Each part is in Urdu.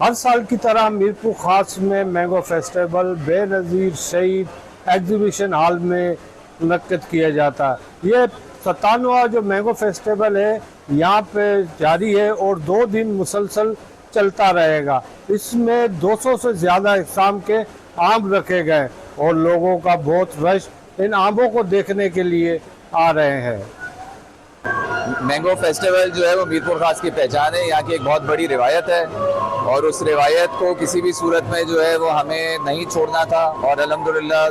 ہر سال کی طرح میرپور خاص میں مینگو فیسٹیول بے نظیر شہید ایگزیبیشن ہال میں منعقد کیا جاتا ہے۔ یہ 97واں جو مینگو فیسٹیول ہے یہاں پہ جاری ہے اور 2 دن مسلسل چلتا رہے گا۔ اس میں 200 سے زیادہ اقسام کے آم رکھے گئے اور لوگوں کا بہت رش ان آموں کو دیکھنے کے لیے آ رہے ہیں۔ مینگو فیسٹیول جو ہے وہ میرپور خاص کی پہچان ہے، یہاں کی ایک بہت بڑی روایت ہے اور اس روایت کو کسی بھی صورت میں جو ہے وہ ہمیں نہیں چھوڑنا تھا، اور الحمدللہ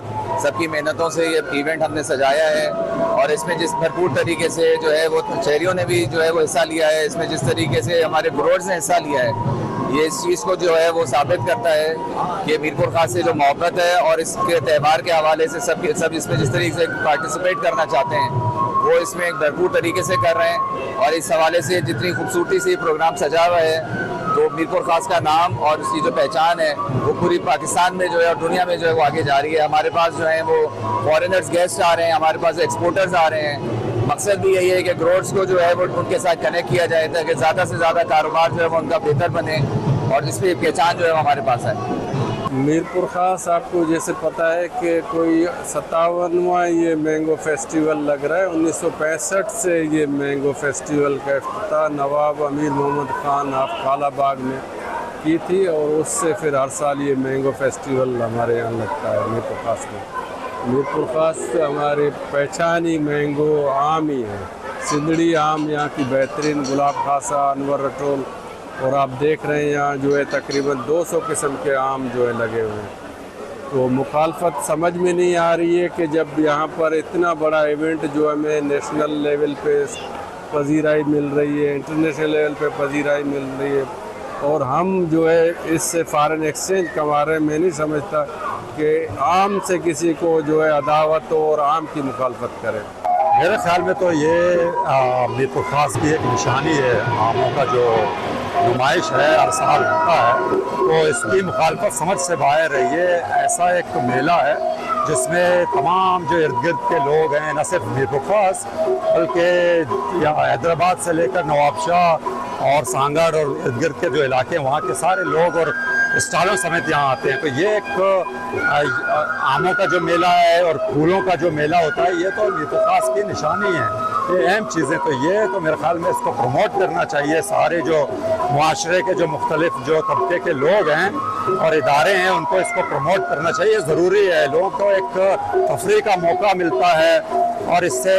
سب کی محنتوں سے یہ ایونٹ ہم نے سجایا ہے، اور اس میں جس بھرپور طریقے سے جو ہے وہ شہریوں نے بھی جو ہے وہ حصہ لیا ہے، اس میں جس طریقے سے ہمارے گروورز نے حصہ لیا ہے، یہ اس چیز کو جو ہے وہ ثابت کرتا ہے کہ میرپور خاص سے جو محبت ہے اور اس کے تہوار کے حوالے سے سب اس میں جس طریقے سے پارٹیسپیٹ کرنا چاہتے ہیں وہ اس میں ایک بھرپور طریقے سے کر رہے ہیں، اور اس حوالے سے جتنی خوبصورتی سے یہ پروگرام سجا ہوا ہے تو میرپور خاص کا نام اور اس کی جو پہچان ہے وہ پوری پاکستان میں جو ہے اور دنیا میں جو ہے وہ آگے جا رہی ہے۔ ہمارے پاس جو ہیں وہ فارینرز گیسٹ آ رہے ہیں، ہمارے پاس ایکسپورٹرز آ رہے ہیں۔ مقصد بھی یہی ہے کہ گروورز کو جو ہے وہ ان کے ساتھ کنیکٹ کیا جائے تاکہ زیادہ سے زیادہ کاروبار جو ہے وہ ان کا بہتر بنے، اور اس پہ پہچان جو ہے ہمارے پاس ہے۔ میرپور خاص آپ کو جیسے پتہ ہے کہ کوئی 57واں یہ مینگو فیسٹیول لگ رہا ہے۔ 1965 سے یہ مینگو فیسٹیول کا افتتاح نواب امیر محمد خان آف کالا باغ نے کی تھی، اور اس سے پھر ہر سال یہ مینگو فیسٹیول ہمارے یہاں لگتا ہے میرپور خاص میں۔ میرپور خاص ہماری پہچان ہی مینگو آم ہی ہے، سندڑی آم یہاں کی بہترین، گلاب خاصا، انور رٹول، اور آپ دیکھ رہے ہیں یہاں جو ہے تقریباً 200 قسم کے آم جو ہے لگے ہوئے ہیں۔ تو مخالفت سمجھ میں نہیں آ رہی ہے کہ جب یہاں پر اتنا بڑا ایونٹ جو ہمیں نیشنل لیول پہ پذیرائی مل رہی ہے، انٹرنیشنل لیول پہ پذیرائی مل رہی ہے، اور ہم جو ہے اس سے فارن ایکسچینج کما رہے ہیں، میں نہیں سمجھتا کہ آم سے کسی کو جو ہے عداوت ہو اور آم کی مخالفت کرے۔ میرے خیال میں تو یہ میرپور خاص کی ایک نشانی ہے، آموں کا جو نمائش ہے ہر سال ہوتا ہے، تو اس کی مخالفت سمجھ سے باہر ہے۔ یہ ایسا ایک میلہ ہے جس میں تمام جو ارد گرد کے لوگ ہیں، نہ صرف میرپور خاص بلکہ حیدرآباد سے لے کر نواب شاہ اور سانگڑ اور ارد گرد کے جو علاقے ہیں وہاں کے سارے لوگ اور اسٹالوں سمیت یہاں آتے ہیں۔ تو یہ ایک آموں کا جو میلہ ہے اور پھولوں کا جو میلہ ہوتا ہے، یہ تو میرپور خاص کی نشانی ہے، یہ اہم چیزیں۔ تو یہ تو میرے خیال میں اس کو پروموٹ کرنا چاہیے، سارے جو معاشرے کے جو مختلف جو طبقے کے لوگ ہیں اور ادارے ہیں ان کو اس کو پروموٹ کرنا چاہیے، ضروری ہے۔ لوگوں کو ایک تفریح کا موقع ملتا ہے، اور اس سے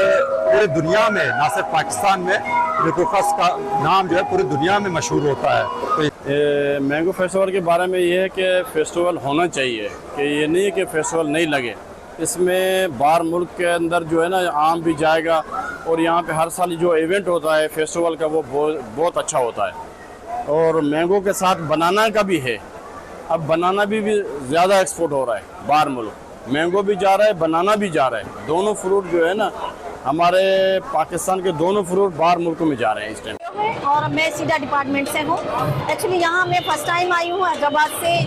پوری دنیا میں، نہ صرف پاکستان میں، میرپور خاص کا نام جو ہے پوری دنیا میں مشہور ہوتا ہے۔ مینگو فیسٹیول کے بارے میں یہ ہے کہ فیسٹیول ہونا چاہیے، کہ یہ نہیں ہے کہ فیسٹیول نہیں لگے۔ اس میں باہر ملک کے اندر جو ہے نا عام بھی جائے گا، اور یہاں پہ ہر سال جو ایونٹ ہوتا ہے فیسٹیول کا وہ بہت اچھا ہوتا ہے۔ اور مینگو کے ساتھ بنانا کا بھی ہے، اب بنانا بھی زیادہ ایکسپورٹ ہو رہا ہے باہر ملک، مینگو بھی جا رہا ہے، بنانا بھی جا رہا ہے۔ دونوں فروٹ جو ہے نا ہمارے پاکستان کے دونوں فروٹ باہر ملکوں میں جا رہے ہیں اس ٹائم۔ اور میں سیدھا ڈپارٹمنٹ سے ہوں، ایکچولی یہاں میں فرسٹ ٹائم آئی ہوں حیدرآباد سے۔